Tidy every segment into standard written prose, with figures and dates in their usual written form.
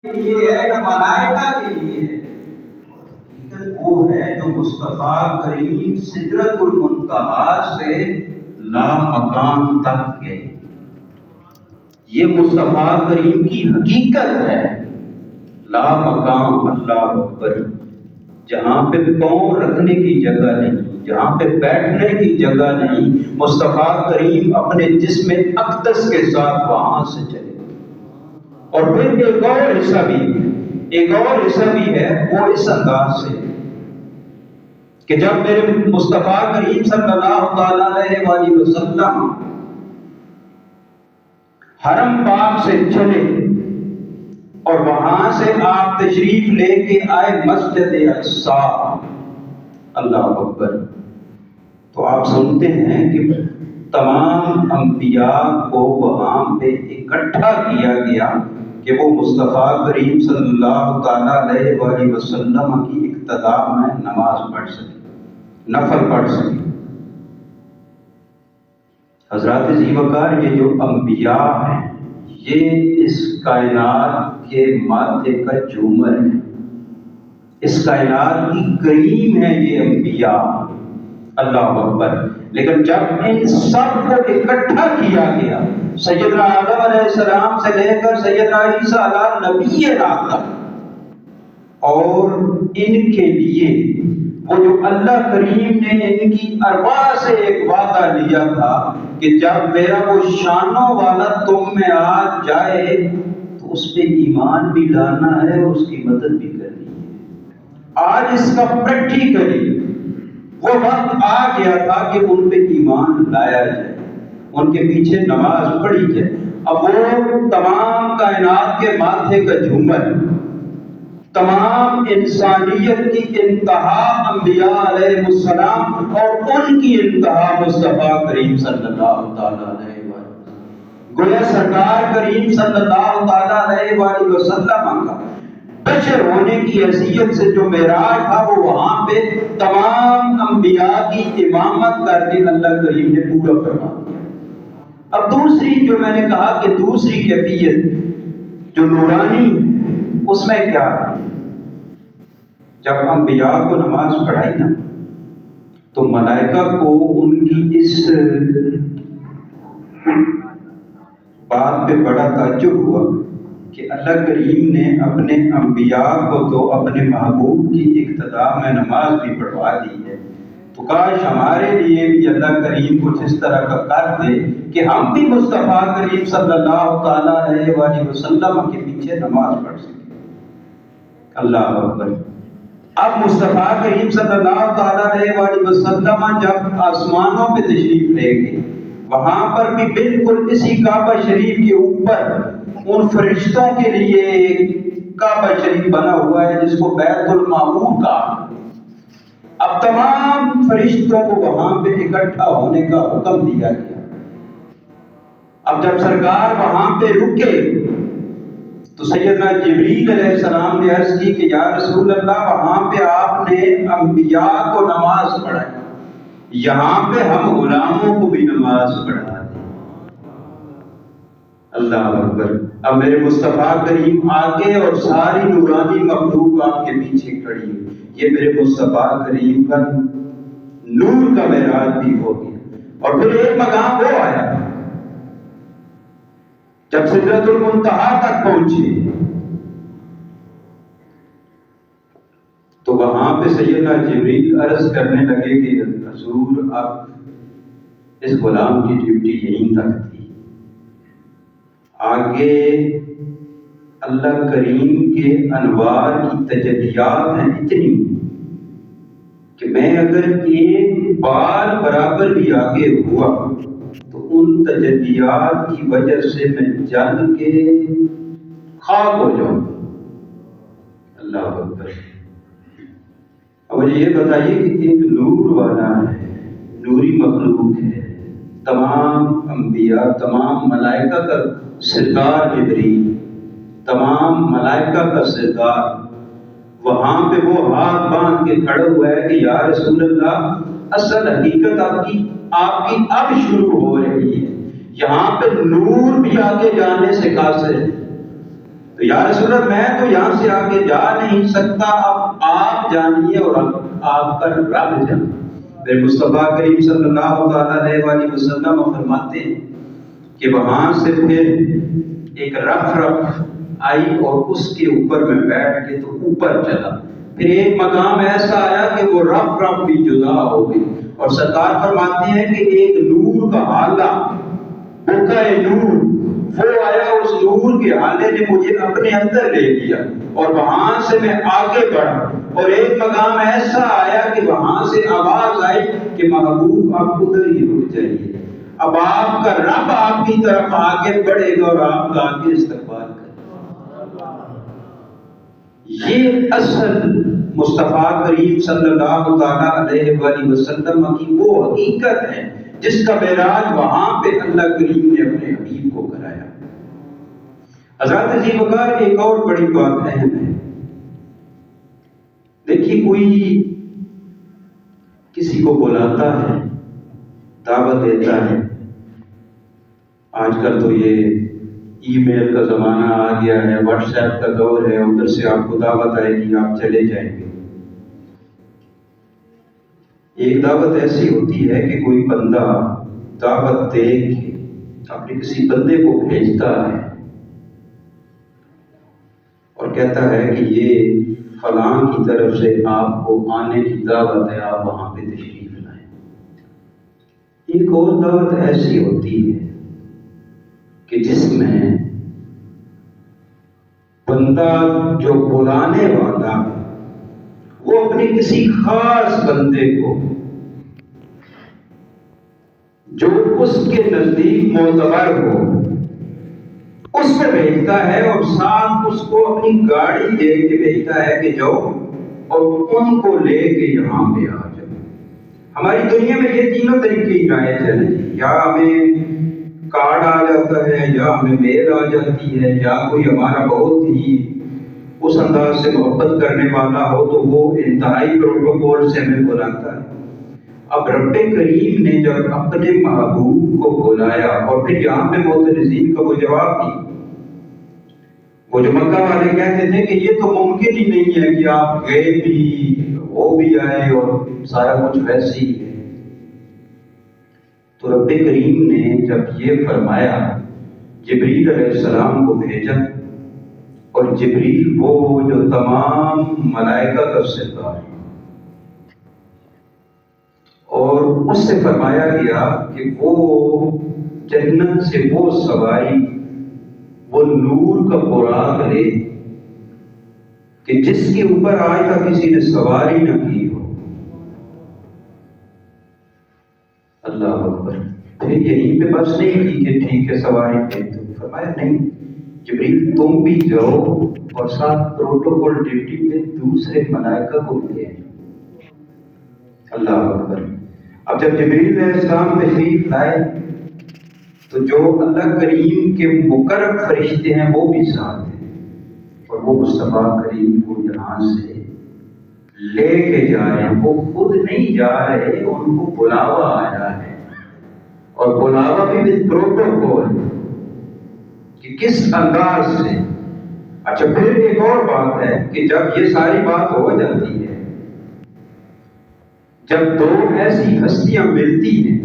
لیے ہے نہ ملائکہ کے لیے ہے، وہ ہے جو مصطفیٰ کریم سدرۃ المنتہا سے لامکان تک گئے۔ یہ مصطفیٰ کریم کی حقیقت ہے، لامکان، اللہ اکبر، جہاں پہ پاؤں رکھنے کی جگہ نہیں، جہاں پہ بیٹھنے کی جگہ نہیں، مصطفیٰ کریم اپنے جسم اقدس کے ساتھ وہاں سے چلے۔ اور پھر ایک اور حصہ بھی ہے وہ اس انداز سے کہ جب میرے مصطفیٰ کریم صلی اللہ تعالی علیہ وآلہ وسلم حرم پاک سے چلے اور وہاں سے آپ تشریف لے کے آئے مسجد اقصی، اللہ اکبر، تو آپ سنتے ہیں کہ تمام انبیاء کو وہاں پہ اکٹھا کیا گیا کہ وہ مصطفیٰ کریم صلی اللہ تعالی علیہ وآلہ وسلم کی اقتداء میں نماز پڑھ سکے، نفل پڑھ سکے۔ حضرات ذی وقار، یہ جو انبیاء ہیں یہ اس کائنات کے ماتھے کا جھومر ہے، اس کائنات کی کریم ہے یہ انبیاء، اللہ اکبر۔ لیکن جب ان سب کو اکٹھا کیا گیا، سیدنا آدم علیہ السلام سے لے کر سیدنا عیسیٰ علیہ نبی تک، اور ان کے لیے وہ جو اللہ کریم نے ان کی ارواح سے ایک وعدہ لیا تھا کہ جب میرا وہ شانوں والا تم میں آ جائے تو اس پہ ایمان بھی لانا ہے اور اس کی مدد بھی کرنی ہے، آج اس کا پریکٹیکلی وہ وقت آ گیا تھا کہ ان پہ ایمان لایا جائے، ان کے پیچھے نماز پڑھی جائے۔ اب وہ تمام کائنات کے ماتھے کا جھومر، تمام انسانیت کی انتہا انبیاء علیہ السلام اور ان کی انتہا مصطفیٰ کریم صلی اللہ تعالی علیہ وسلم، گویا سرکار کریم صلی اللہ تعالی علیہ وآلہ وسلم کا بشر ہونے کی حیثیت سے جو معراج تھا وہ وہاں پہ تمام انبیاء کی امامت کر کے اللہ کریم نے پورا فرما دیا۔ اب دوسری جو میں نے کہا کہ دوسری کیفیت جو نورانی اس میں کیا ہے، جب انبیاء کو نماز پڑھائی نا تو ملائکہ کو ان کی اس بات پہ بڑا تعجب ہوا کہ اللہ کریم نے اپنے انبیاء کو تو اپنے محبوب کی اقتداء میں نماز بھی پڑھوا دی ہے، تو کاش ہمارے لیے بھی اللہ کریم کچھ اس طرح کا کر دے کہ ہم بھی مصطفیٰ کریم صلی اللہ تعالی علیہ وآلہ وسلم کے پیچھے نماز پڑھ سکیں۔ اللہ اکبر۔ اب مصطفیٰ کریم صلی اللہ تعالی علیہ وآلہ وسلم جب آسمانوں پہ تشریف لے گئے، وہاں پر بھی بالکل اسی کعبہ شریف کے اوپر ان فرشتوں کے لیے ایک کعبہ شریف بنا ہوا ہے جس کو بیت المعمور کہا۔ اب تمام فرشتوں کو وہاں پہ اکٹھا ہونے کا حکم دیا گیا۔ اب جب سرکار وہاں پہ رکے تو سیدنا جبریل علیہ السلام نے عرض کی کہ یا رسول اللہ، وہاں پہ آپ نے انبیاء کو نماز پڑھائی، یہاں پہ ہم غلاموں کو بھی نماز پڑھا دیں۔ اللہ اکبر۔ اب میرے مصطفیٰ کریم آگے اور ساری نورانی مخلوق آپ کے پیچھے کھڑی ہے، یہ میرے مصطفیٰ کریم کا نور کا معراج بھی ہو گیا۔ اور پھر ایک مقام وہ آیا جب سدرۃ المنتہا تک پہنچے تو وہاں پہ سیدنا جبریل عرض کرنے لگے کہ حضور اب اس غلام کی ڈیوٹی یہیں تک تھی، آگے اللہ کریم کے انوار کی تجلیات ہیں اتنی کہ میں اگر ایک بال برابر بھی آگے ہوا تو ان تجلیات کی وجہ سے میں جل کے خاک ہو جاؤں۔ اللہ اکبر۔ اب مجھے یہ بتائیے کہ ایک نور والا ہے، نوری مخلوق ہے، تمام انبیاء، تمام ملائکہ کا سردار جبریل، تمام ملائکہ کا سردار، وہاں پہ وہ ہاتھ باندھ کے کھڑا ہوا ہے کہ یا رسول اللہ، اصل حقیقت آپ کی اب شروع ہو رہی ہے، یہاں پہ نور بھی آگے جانے سے قاصر ہے، تو یا رسول اللہ میں تو یہاں سے آگے جا نہیں سکتا، اب آپ جانیے اور آپ کا رب جانے۔ پھر مصطفیٰ کریم صلی اللہ تعالیٰ علیہ وآلہ وسلم فرماتے ہیں کہ وہاں سے پھر ایک رف آئی اور اس کے اوپر میں بیٹھ کے تو اوپر چلا۔ پھر ایک مقام ایسا آیا کہ وہ رف بھی جدا ہو گئی، اور سرکار فرماتے ہیں کہ ایک نور کا حالہ، بقعہ نور وہ آیا، اس نور کے حالے نے مجھے اپنے اندر لے لیا اور وہاں سے میں آگے بڑھا، اور ایک مقام ایسا آیا کہ وہاں سے آواز آئی کہ محبوب آپ ادھر ہی رک جائیے، اب آپ کا رب آپ کی طرف آگے بڑھے گا اور آپ کا آگے استقبال کرے۔ یہ اصل مصطفیٰ کریم صلی اللہ تعالیٰ علیہ وآلہ وسلم کی وہ حقیقت ہے جس کا معراج وہاں پہ اللہ کریم نے اپنے حبیب کو کرایا۔ حضرات عزیز وقار، ایک اور بڑی بات اہم ہے۔ دیکھیے، کوئی کسی کو بلاتا ہے، دعوت دیتا ہے، آج کل تو یہ ای میل کا زمانہ آ گیا ہے، واٹس ایپ کا دور ہے، ادھر سے آپ کو دعوت آئے گی، آپ چلے جائیں گے۔ ایک دعوت ایسی ہوتی ہے کہ کوئی بندہ دعوت دے کے اپنے کسی بندے کو بھیجتا ہے اور کہتا ہے کہ یہ فلاں کی طرف سے آپ کو آنے کی دعوت ہے، آپ وہاں پہ تشریف لائیں۔ ایک اور دعوت ایسی ہوتی ہے کہ جس میں بندہ جو بلانے والا وہ اپنے کسی خاص بندے کو جو اس کے نزدیک معتبر ہو اس پہ بھیجتا ہے، اور ساتھ اس کو اپنی گاڑی دے کے بھیجتا ہے کہ جاؤ اور ان کو لے کے یہاں پہ آ جاؤ۔ ہماری دنیا میں یہ تینوں طریقے ہی رائج ہیں، یا ہمیں کارڈ آ جاتا ہے، یا ہمیں میل آ جاتی ہے، یا کوئی ہمارا بہت ہی اس انداز سے محبت کرنے والا ہو تو وہ انتہائی پروٹوکول سے ہمیں بلاتا ہے۔ اب رب کریم نے جب اپنے محبوب کو بلایا اور پھر یہاں پہ معترضین کا وہ جواب دی، وہ جو مکہ والے کہتے تھے کہ یہ تو ممکن ہی نہیں ہے کہ آپ گئے بھی وہ بھی آئے اور سارا کچھ ویسے ہی ہے، تو رب کریم نے جب یہ فرمایا جبریل علیہ السلام کو بھیجا، اور جبریل وہ جو تمام ملائکہ کا سردار ہے، اور اس سے فرمایا گیا کہ وہ جنت سے وہ سواری، وہ نور کا براق لے کہ جس کے اوپر آج تک کسی نے سواری نہ کی ہو۔ اللہ اکبر۔ پھر یہیں پہ بس نہیں کی کہ ٹھیک ہے سواری پہ، تو فرمایا نہیں، جبریل تم بھی جاؤ اور ساتھ پروٹوکول ڈیوٹی پہ دوسرے ملائکہ کو بھی لے۔ اللہ اکبر۔ اب جب جبریل علیہ السلام تشریف لائے تو جو اللہ کریم کے مقرب فرشتے ہیں وہ بھی ساتھ ہیں، اور وہ مصطفیٰ کریم کو یہاں سے لے کے جا رہے ہیں۔ وہ خود نہیں جا رہے، ان کو بلاوا آیا ہے، اور بلاوا بھی ود پروٹوکول کہ کس انداز سے۔ اچھا، پھر ایک اور بات ہے کہ جب یہ ساری بات ہو جاتی ہے، جب دو ایسی ہستیاں ملتی ہیں،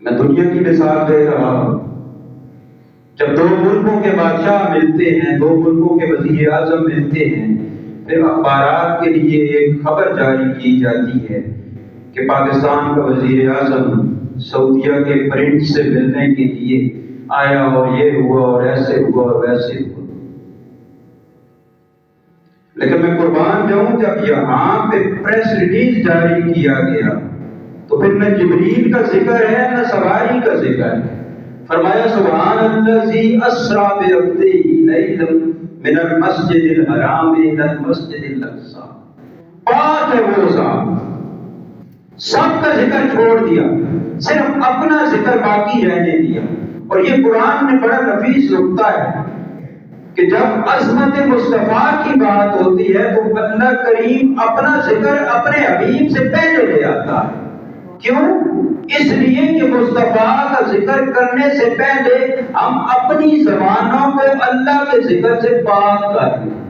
میں دنیا کی مثال دے رہا ہوں، جب دو ملکوں کے بادشاہ ملتے ہیں، دو ملکوں کے وزیر اعظم ملتے ہیں، پھر اخبارات کے لیے ایک خبر جاری کی جاتی ہے کہ پاکستان کا وزیر اعظم سعودیہ کے پرنس سے ملنے کے لیے آیا، اور یہ ہوا اور ایسے ہوا اور ویسے ہوا۔ لیکن میں قربان جاؤں، جب یہاں پہ پریس ریلیز جاری کیا گیا تو پھر نہ جبریل کا ذکر ہے نہ سواری کا ذکر ہے۔ فرمایا سبحان الذی اسریٰ بعبدہ لیلا من المسجد الحرام الی المسجد الاقصی۔ پاک ہے وہ ذات، سب کا ذکر چھوڑ دیا، صرف اپنا ذکر باقی رہنے دیا۔ اور یہ قرآن میں بڑا نفیس نکتہ ہے کہ جب عظمت مصطفیٰ کی بات ہوتی ہے تو اللہ کریم اپنا ذکر اپنے حبیب سے پہلے لے آتا ہے۔ کیوں؟ اس لیے کہ مصطفیٰ کا ذکر کرنے سے پہلے ہم اپنی زبانوں کو اللہ کے ذکر سے پاک کر لیں۔